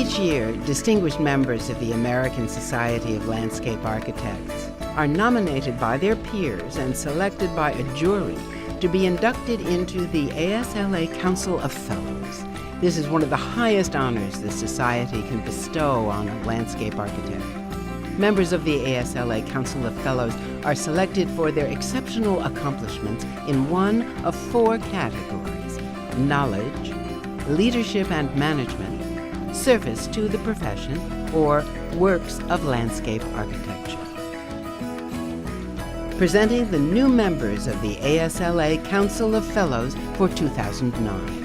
Each year, distinguished members of the American Society of Landscape Architects are nominated by their peers and selected by a jury to be inducted into the ASLA Council of Fellows. This is one of the highest honors the Society can bestow on a landscape architect. Members of the ASLA Council of Fellows are selected for their exceptional accomplishments in one of 4 categories: knowledge, leadership and management, service to the profession, or works of landscape architecture. Presenting the new members of the ASLA Council of Fellows for 2009.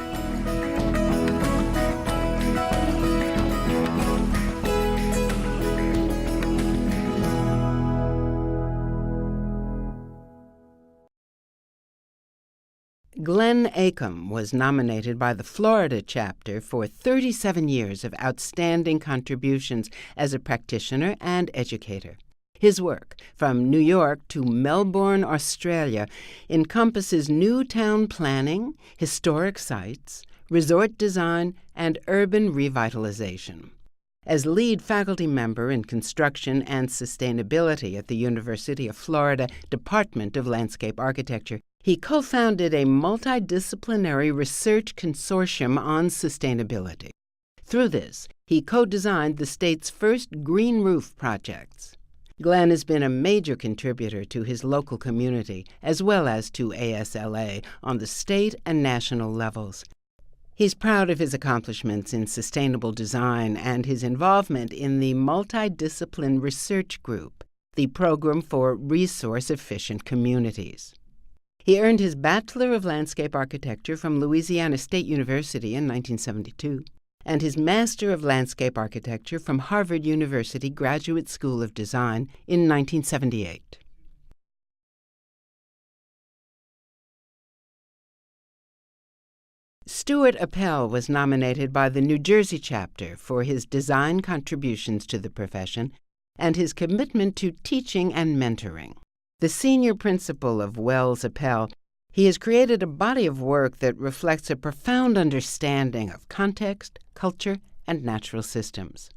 Glenn Acom was nominated by the Florida chapter for 37 years of outstanding contributions as a practitioner and educator. His work, from New York to Melbourne, Australia, encompasses new town planning, historic sites, resort design, and urban revitalization. As lead faculty member in construction and sustainability at the University of Florida Department of Landscape Architecture, he co-founded a multidisciplinary research consortium on sustainability. Through this, he co-designed the state's first green roof projects. Glenn has been a major contributor to his local community, as well as to ASLA, on the state and national levels. He's proud of his accomplishments in sustainable design and his involvement in the Multidiscipline Research Group, the program for resource-efficient communities. He earned his Bachelor of Landscape Architecture from Louisiana State University in 1972 and his Master of Landscape Architecture from Harvard University Graduate School of Design in 1978. Stuart Appel was nominated by the New Jersey chapter for his design contributions to the profession and his commitment to teaching and mentoring. The senior principal of Wells Appel, he has created a body of work that reflects a profound understanding of context, culture, and natural systems.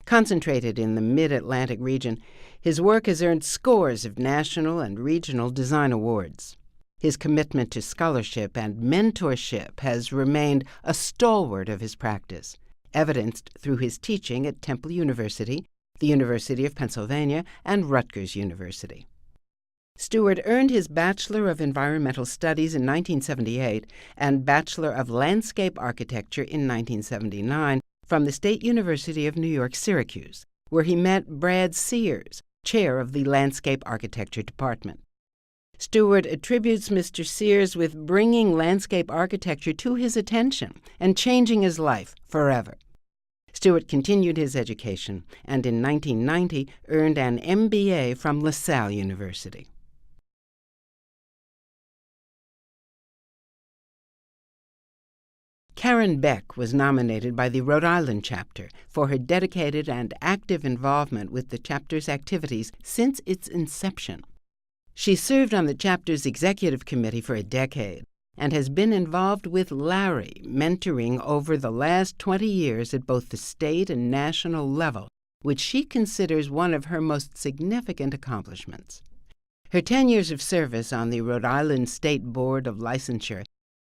Concentrated in the Mid-Atlantic region, his work has earned scores of national and regional design awards. His commitment to scholarship and mentorship has remained a stalwart of his practice, evidenced through his teaching at Temple University, the University of Pennsylvania, and Rutgers University. Stuart earned his Bachelor of Environmental Studies in 1978 and Bachelor of Landscape Architecture in 1979 from the State University of New York, Syracuse, where he met Brad Sears, chair of the Landscape Architecture Department. Stuart attributes Mr. Sears with bringing landscape architecture to his attention and changing his life forever. Stuart continued his education and in 1990 earned an MBA from LaSalle University. Karen Beck was nominated by the Rhode Island chapter for her dedicated and active involvement with the chapter's activities since its inception. She served on the chapter's executive committee for a decade and has been involved with Larry, mentoring over the last 20 years at both the state and national level, which she considers one of her most significant accomplishments. Her 10 years of service on the Rhode Island State Board of Licensure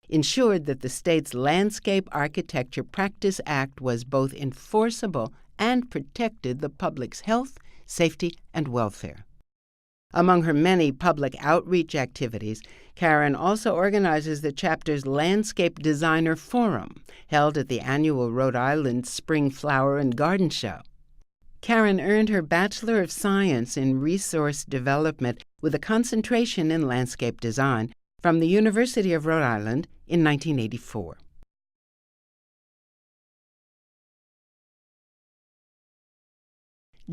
ensured that the state's Landscape Architecture Practice Act was both enforceable and protected the public's health, safety, and welfare. Among her many public outreach activities, Karen also organizes the chapter's Landscape Designer Forum, held at the annual Rhode Island Spring Flower and Garden Show. Karen earned her Bachelor of Science in Resource Development with a concentration in landscape design from the University of Rhode Island in 1984.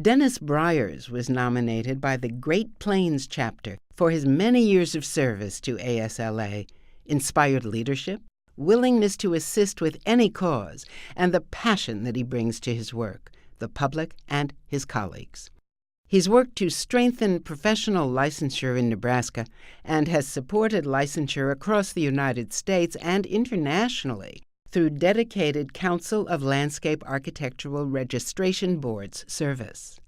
Dennis Bryars was nominated by the Great Plains chapter for his many years of service to ASLA, inspired leadership, willingness to assist with any cause, and the passion that he brings to his work, the public, and his colleagues. He's worked to strengthen professional licensure in Nebraska and has supported licensure across the United States and internationally through dedicated Council of Landscape Architectural Registration Boards service.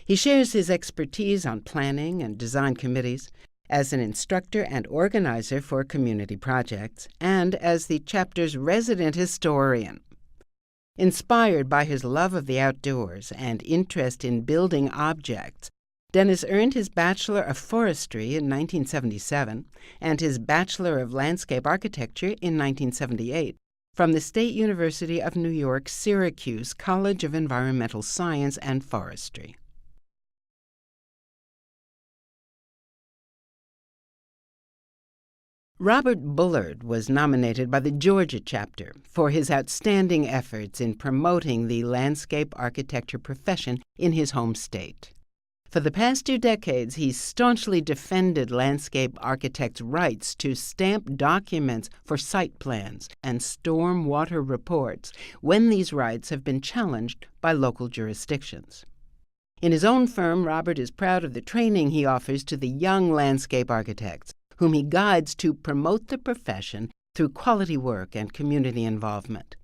He shares his expertise on planning and design committees, as an instructor and organizer for community projects, and as the chapter's resident historian. Inspired by his love of the outdoors and interest in building objects, Dennis earned his Bachelor of Forestry in 1977 and his Bachelor of Landscape Architecture in 1978 from the State University of New York Syracuse College of Environmental Science and Forestry. Robert Bullard was nominated by the Georgia chapter for his outstanding efforts in promoting the landscape architecture profession in his home state. For the past 2 decades, he's staunchly defended landscape architects' rights to stamp documents for site plans and storm water reports when these rights have been challenged by local jurisdictions. In his own firm, Robert is proud of the training he offers to the young landscape architects, whom he guides to promote the profession through quality work and community involvement.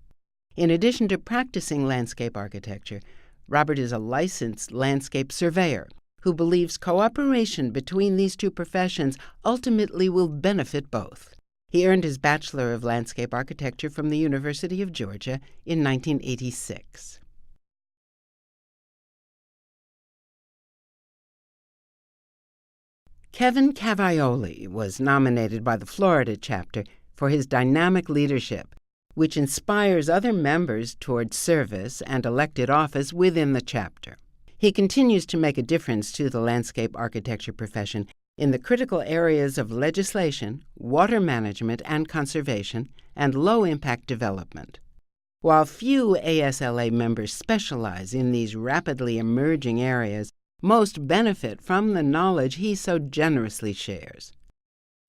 In addition to practicing landscape architecture, Robert is a licensed landscape surveyor who believes cooperation between these 2 professions ultimately will benefit both. He earned his Bachelor of Landscape Architecture from the University of Georgia in 1986. Kevin Cavaioli was nominated by the Florida chapter for his dynamic leadership, which inspires other members toward service and elected office within the chapter. He continues to make a difference to the landscape architecture profession in the critical areas of legislation, water management and conservation, and low-impact development. While few ASLA members specialize in these rapidly emerging areas, most benefit from the knowledge he so generously shares.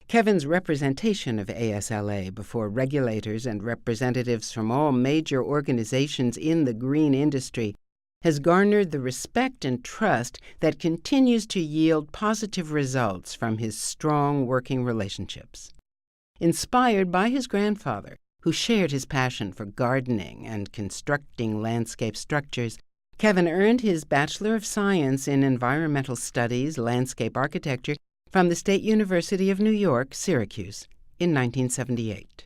Kevin's representation of ASLA before regulators and representatives from all major organizations in the green industry has garnered the respect and trust that continues to yield positive results from his strong working relationships. Inspired by his grandfather, who shared his passion for gardening and constructing landscape structures, Kevin earned his Bachelor of Science in Environmental Studies, Landscape Architecture from the State University of New York, Syracuse, in 1978.